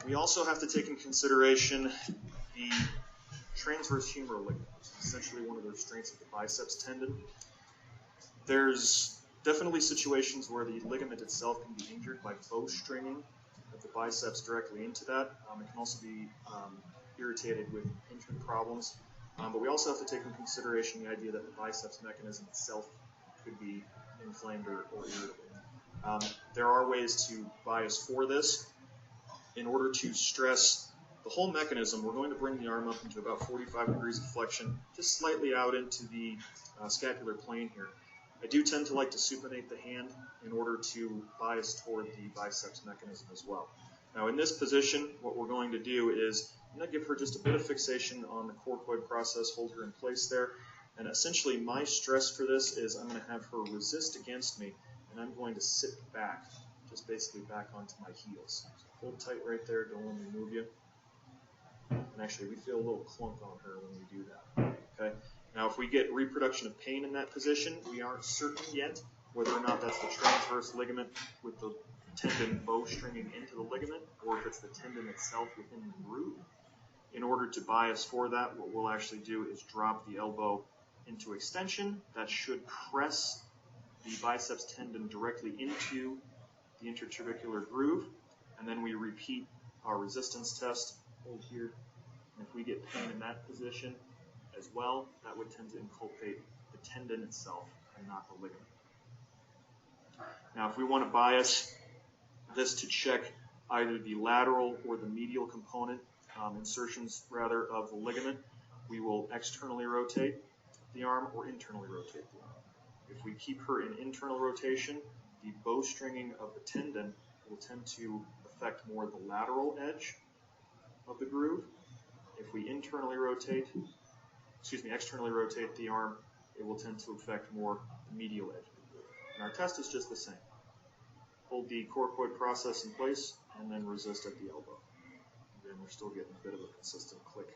We also have to take in consideration the transverse humeral ligament, essentially one of the restraints of the biceps tendon. There's definitely situations where the ligament itself can be injured by bowstringing of the biceps directly into that. It can also be irritated with impingement problems. But we also have to take in consideration the idea that the biceps mechanism itself could be inflamed or irritable. There are ways to bias for this. In order to stress the whole mechanism, we're going to bring the arm up into about 45 degrees of flexion, just slightly out into the scapular plane here. I do tend to like to supinate the hand in order to bias toward the biceps mechanism as well. Now in this position, what we're going to do is I'm going to give her just a bit of fixation on the coracoid process, hold her in place there, and essentially my stress for this is I'm going to have her resist against me, and I'm going to sit back, just basically back onto my heels. So hold tight right there, don't let me move you. And actually we feel a little clunk on her when we do that. Okay. Now if we get reproduction of pain in that position, we aren't certain yet whether or not that's the transverse ligament with the tendon bowstringing into the ligament, or if it's the tendon itself within the groove. In order to bias for that, what we'll actually do is drop the elbow into extension. That should press the biceps tendon directly into the intertrabecular groove, and then we repeat our resistance test. Hold here. And if we get pain in that position as well, that would tend to inculcate the tendon itself and not the ligament. Now, if we want to bias this to check either the lateral or the medial component, insertions rather, of the ligament, we will externally rotate the arm or internally rotate the arm. If we keep her in internal rotation, the bowstringing of the tendon will tend to affect more the lateral edge of the groove. If we externally rotate the arm, it will tend to affect more the medial edge of the groove. And our test is just the same. Hold the coracoid process in place and then resist at the elbow. And we're still getting a bit of a consistent click.